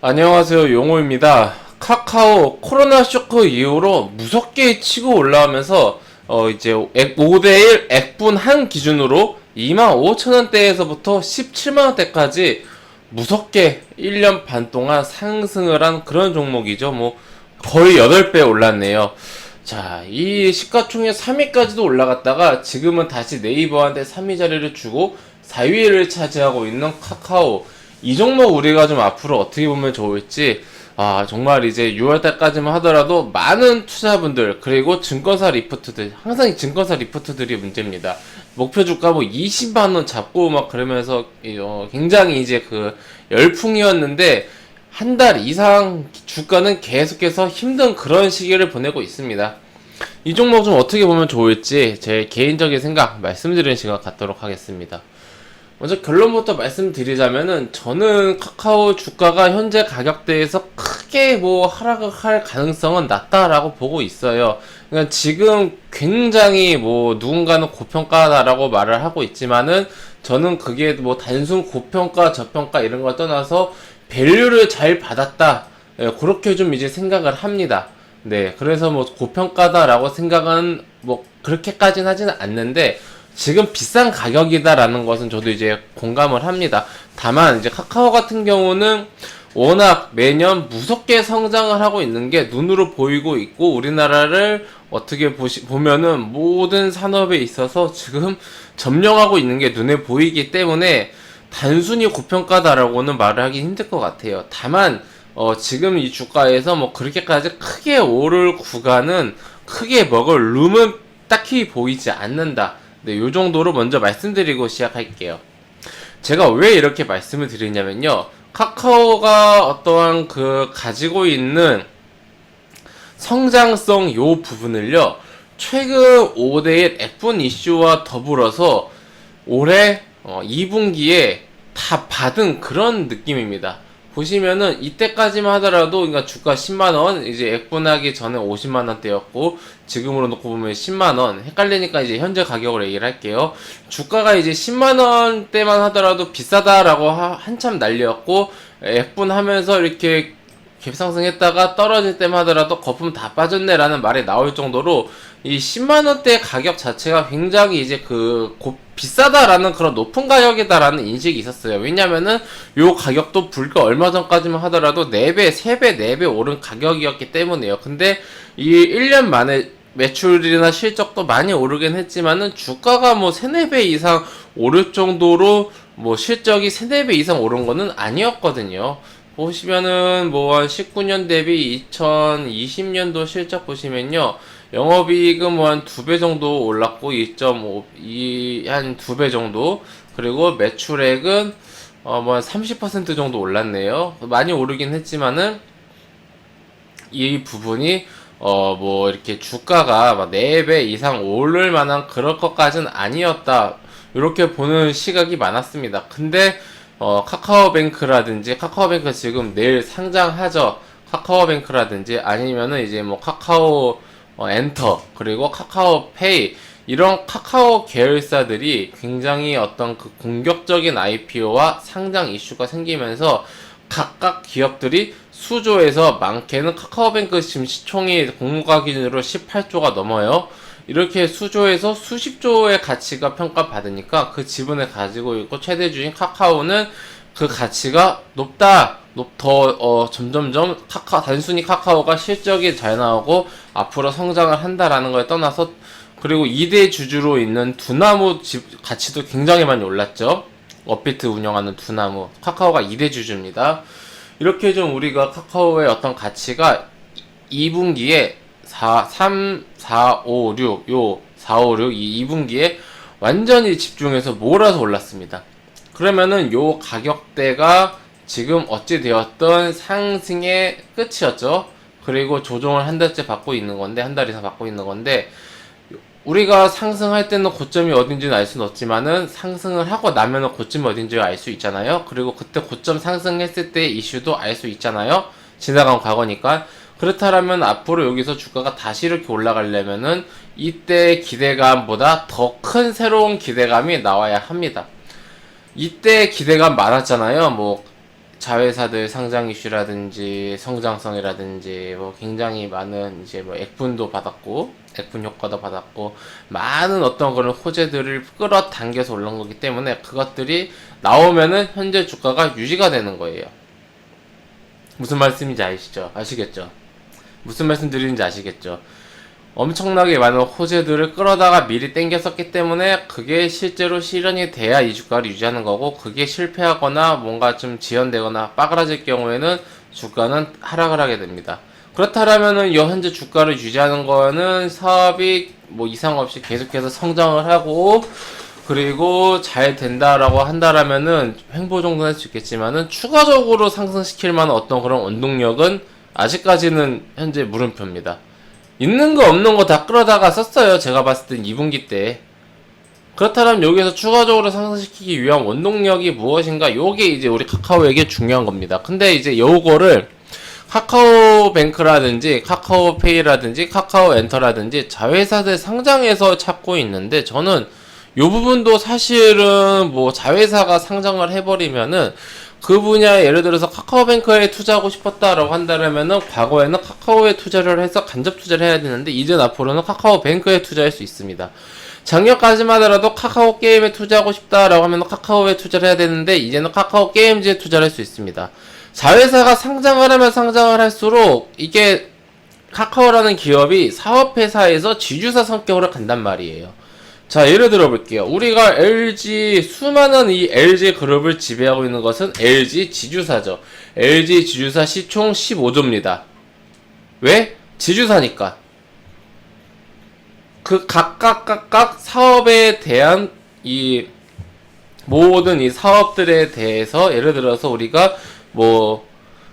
안녕하세요, 용호입니다. 카카오 코로나 쇼크 이후로 무섭게 치고 올라오면서 이제 5대1 액분 한 기준으로 25,000원대에서부터 17만원대까지 무섭게 1년 반 동안 상승을 한 그런 종목이죠. 뭐 거의 8배 올랐네요. 자, 이 시가총액 3위까지도 올라갔다가 지금은 다시 네이버한테 3위 자리를 주고 4위를 차지하고 있는 카카오. 이 종목 우리가 좀 앞으로 어떻게 보면 좋을지, 정말 이제 6월달까지만 하더라도 많은 투자분들, 그리고 증권사 리포트들, 항상 증권사 리포트들이 문제입니다. 목표 주가 뭐 20만원 잡고 막 그러면서, 굉장히 이제 그 열풍이었는데, 한 달 이상 주가는 계속해서 힘든 그런 시기를 보내고 있습니다. 이 종목 좀 어떻게 보면 좋을지 제 개인적인 생각 말씀드리는 시간 갖도록 하겠습니다. 먼저 결론부터 말씀드리자면은 저는 카카오 주가가 현재 가격대에서 크게 뭐 하락할 가능성은 낮다라고 보고 있어요. 그러니까 지금 굉장히 뭐 누군가는 고평가다라고 말을 하고 있지만은 저는 그게 뭐 단순 고평가 저평가 이런 걸 떠나서 밸류를 잘 받았다. 그렇게 좀 이제 생각을 합니다. 네, 그래서 뭐 고평가다라고 생각은 뭐 그렇게까지는 하지는 않는데 지금 비싼 가격이다라는 것은 저도 이제 공감을 합니다. 다만 이제 카카오 같은 경우는 워낙 매년 무섭게 성장을 하고 있는 게 눈으로 보이고 있고 우리나라를 어떻게 보면은 모든 산업에 있어서 지금 점령하고 있는 게 눈에 보이기 때문에 단순히 고평가다라고는 말을 하기 힘들 것 같아요. 다만 지금 이 주가에서 뭐 그렇게까지 크게 오를 구간은 크게 먹을 룸은 딱히 보이지 않는다. 네, 요 정도로 먼저 말씀드리고 시작할게요. 제가 왜 이렇게 말씀을 드리냐면요. 카카오가 어떠한 그 가지고 있는 성장성 요 부분을요. 최근 5대1 액분 이슈와 더불어서 올해 2분기에 다 받은 그런 느낌입니다. 보시면은 이때까지만 하더라도 그러니까 주가 10만원 이제 액분하기 전에 50만원대였고 지금으로 놓고 보면 10만원 헷갈리니까 이제 현재 가격으로 얘기를 할게요. 주가가 이제 10만원대만 하더라도 비싸다라고 한참 난리였고 액분하면서 이렇게 갭상승했다가 떨어질 때만 하더라도 거품 다 빠졌네 라는 말이 나올 정도로 이 10만원대 가격 자체가 굉장히 이제 비싸다라는 그런 높은 가격이다라는 인식이 있었어요. 왜냐면은 요 가격도 불과 얼마 전까지만 하더라도 4배, 3배, 4배 오른 가격이었기 때문에요. 근데 이 1년 만에 매출이나 실적도 많이 오르긴 했지만은 주가가 뭐 3, 4배 이상 오를 정도로 뭐 실적이 3, 4배 이상 오른 거는 아니었거든요. 보시면은 뭐 한 19년 대비 2020년도 실적 보시면요. 영업이익은 뭐 한 2배 정도 올랐고 2.5, 한 2배 정도. 그리고 매출액은 뭐 한 30% 정도 올랐네요. 많이 오르긴 했지만은 이 부분이 뭐 이렇게 주가가 막 4배 이상 오를 만한 그럴 것까지는 아니었다. 이렇게 보는 시각이 많았습니다. 근데 카카오뱅크라든지 카카오뱅크 지금 내일 상장하죠. 카카오뱅크라든지 아니면은 이제 뭐 카카오 엔터 그리고 카카오페이 이런 카카오 계열사들이 굉장히 어떤 그 공격적인 IPO와 상장 이슈가 생기면서 각각 기업들이 수조에서 많게는 카카오뱅크 지금 시총이 공모가 기준으로 18조가 넘어요. 이렇게 수조에서 수십조의 가치가 평가받으니까 그 지분을 가지고 있고 최대주인 카카오는 그 가치가 높다. 점점점 단순히 카카오가 실적이 잘 나오고 앞으로 성장을 한다라는 거에 떠나서 그리고 2대 주주로 있는 두나무 가치도 굉장히 많이 올랐죠. 업비트 운영하는 두나무. 카카오가 2대 주주입니다. 이렇게 좀 우리가 카카오의 어떤 가치가 2분기에 3, 4, 5, 6, 4, 5, 6, 이 2분기에 완전히 집중해서 몰아서 올랐습니다. 그러면은 요 가격대가 지금 어찌 되었던 상승의 끝이었죠. 그리고 조정을 한 달째 받고 있는 건데, 한 달 이상 받고 있는 건데, 우리가 상승할 때는 고점이 어딘지는 알 수는 없지만은 상승을 하고 나면은 고점이 어딘지 알 수 있잖아요. 그리고 그때 고점 상승했을 때 이슈도 알 수 있잖아요. 지나간 과거니까. 그렇다면 앞으로 여기서 주가가 다시 이렇게 올라가려면은 이때 기대감보다 더 큰 새로운 기대감이 나와야 합니다. 이때 기대감 많았잖아요. 뭐 자회사들 상장 이슈라든지 성장성이라든지 뭐 굉장히 많은 이제 뭐 액분도 받았고 액분 효과도 받았고 많은 어떤 그런 호재들을 끌어당겨서 올라온 거기 때문에 그것들이 나오면은 현재 주가가 유지가 되는 거예요. 무슨 말씀인지 아시겠죠? 무슨 말씀 드리는지 아시겠죠? 엄청나게 많은 호재들을 끌어다가 미리 땡겼었기 때문에 그게 실제로 실현이 돼야 이 주가를 유지하는 거고, 그게 실패하거나 뭔가 좀 지연되거나 빠그라질 경우에는 주가는 하락을 하게 됩니다. 그렇다면은 현재 주가를 유지하는 거는 사업이 뭐 이상 없이 계속해서 성장을 하고 그리고 잘 된다라고 한다라면은 횡보 정도는 할 수 있겠지만은 추가적으로 상승시킬 만한 어떤 그런 원동력은 아직까지는 현재 물음표입니다. 있는 거 없는 거 다 끌어다가 썼어요. 제가 봤을 땐 2분기 때. 그렇다면 여기서 추가적으로 상승시키기 위한 원동력이 무엇인가? 요게 이제 우리 카카오에게 중요한 겁니다. 근데 이제 요거를 카카오뱅크라든지 카카오페이라든지 카카오엔터라든지 자회사들 상장에서 찾고 있는데, 저는 요 부분도 사실은 뭐 자회사가 상장을 해버리면은 그 분야에 예를 들어서 카카오뱅크에 투자하고 싶었다라고 한다면은 과거에는 카카오에 투자를 해서 간접 투자를 해야 되는데 이젠 앞으로는 카카오뱅크에 투자할 수 있습니다. 작년까지만 하더라도 카카오 게임에 투자하고 싶다라고 하면 카카오에 투자를 해야 되는데 이제는 카카오 게임즈에 투자를 할 수 있습니다. 자회사가 상장을 하면 상장을 할수록 이게 카카오라는 기업이 사업회사에서 지주사 성격으로 간단 말이에요. 자, 예를 들어 볼게요. 우리가 LG, 수많은 이 LG 그룹을 지배하고 있는 것은 LG 지주사죠. LG 지주사 시총 15조입니다. 왜? 지주사니까. 그 각각 사업에 대한 이 모든 이 사업들에 대해서 예를 들어서 우리가 뭐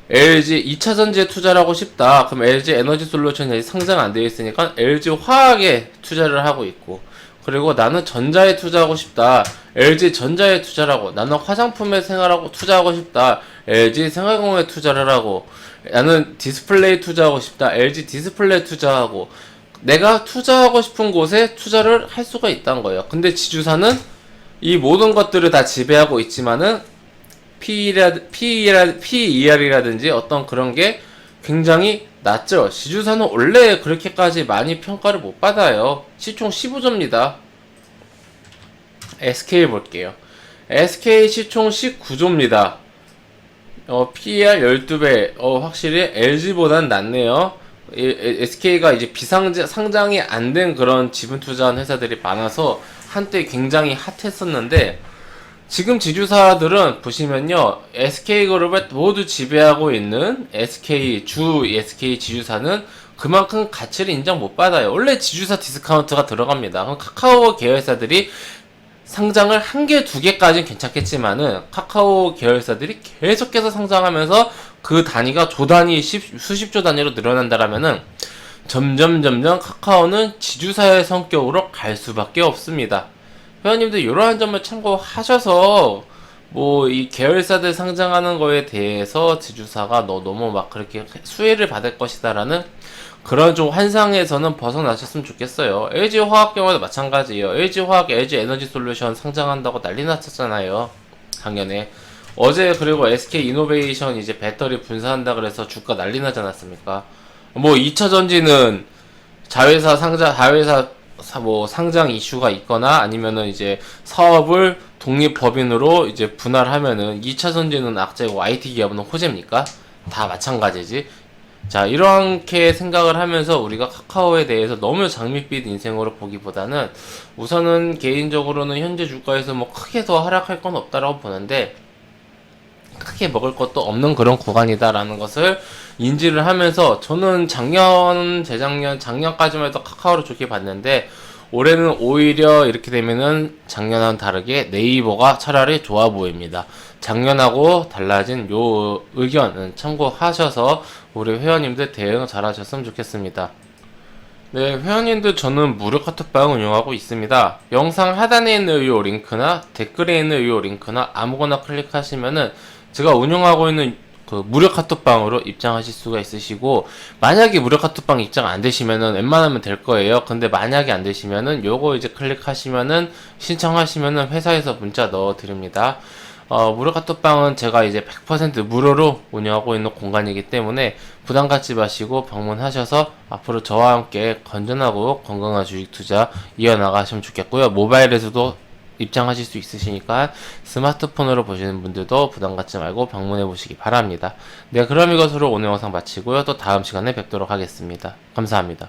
LG 2차전지에 투자를 하고 싶다. 그럼 LG 에너지 솔루션이 상장 안 되어 있으니까 LG 화학에 투자를 하고 있고, 그리고 나는 전자에 투자하고 싶다. LG 전자에 투자를 하고, 나는 화장품에 생활하고 투자하고 싶다. LG 생활공에 투자를 하고, 나는 디스플레이 투자하고 싶다. LG 디스플레이 투자하고, 내가 투자하고 싶은 곳에 투자를 할 수가 있다는 거예요. 근데 지주사는 이 모든 것들을 다 지배하고 있지만은 PER이라든지 어떤 그런 게 굉장히 낮죠. 지주사는 원래 그렇게까지 많이 평가를 못 받아요. 시총 15조입니다. SK 볼게요. SK 시총 19조입니다. PER 12배. 확실히 LG보단 낫네요. SK가 이제 상장이 안 된 그런 지분 투자한 회사들이 많아서 한때 굉장히 핫했었는데, 지금 지주사들은 보시면요, SK그룹을 모두 지배하고 있는 SK 지주사는 그만큼 가치를 인정 못 받아요. 원래 지주사 디스카운트가 들어갑니다. 그럼 카카오 계열사들이 상장을 한 개, 두 개까지는 괜찮겠지만은 카카오 계열사들이 계속해서 상장하면서 그 단위가 조 단위, 수십조 단위로 늘어난다라면은 점점 카카오는 지주사의 성격으로 갈 수밖에 없습니다. 회원님들 이러한 점을 참고하셔서 뭐 이 계열사들 상장하는 거에 대해서 지주사가 너무 막 그렇게 수혜를 받을 것이다라는 그런 좀 환상에서는 벗어나셨으면 좋겠어요. LG화학 경우도 마찬가지예요. LG화학, LG에너지솔루션 상장한다고 난리 났었잖아요, 작년에. 어제 그리고 SK이노베이션 이제 배터리 분사한다 그래서 주가 난리 나지 않았습니까? 뭐 2차전지는 자회사 뭐 상장 이슈가 있거나 아니면은 이제 사업을 독립법인으로 이제 분할하면은 2차전지는 악재고 IT 기업은 호재입니까? 다 마찬가지지. 자, 이렇게 생각을 하면서 우리가 카카오에 대해서 너무 장밋빛 인생으로 보기보다는 우선은 개인적으로는 현재 주가에서 뭐 크게 더 하락할 건 없다라고 보는데, 크게 먹을 것도 없는 그런 구간이다라는 것을 인지를 하면서, 저는 작년까지만 해도 카카오를 좋게 봤는데 올해는 오히려 이렇게 되면은 작년과는 다르게 네이버가 차라리 좋아 보입니다. 작년하고 달라진 요 의견은 참고하셔서 우리 회원님들 대응 잘 하셨으면 좋겠습니다. 네, 회원님들, 저는 무료 카톡방 운영하고 있습니다. 영상 하단에 있는 이 링크나 댓글에 있는 이 링크나 아무거나 클릭하시면은 제가 운영하고 있는 그 무료 카톡방으로 입장하실 수가 있으시고, 만약에 무료 카톡방 입장 안 되시면은 웬만하면 될 거예요. 근데 만약에 안 되시면은 요거 이제 클릭하시면은 신청하시면은 회사에서 문자 넣어 드립니다. 무료 카톡방은 제가 이제 100% 무료로 운영하고 있는 공간이기 때문에 부담 갖지 마시고 방문하셔서 앞으로 저와 함께 건전하고 건강한 주식 투자 이어나가시면 좋겠고요. 모바일에서도 입장하실 수 있으시니까 스마트폰으로 보시는 분들도 부담 갖지 말고 방문해 보시기 바랍니다. 네, 그럼 이것으로 오늘 영상 마치고요. 또 다음 시간에 뵙도록 하겠습니다. 감사합니다.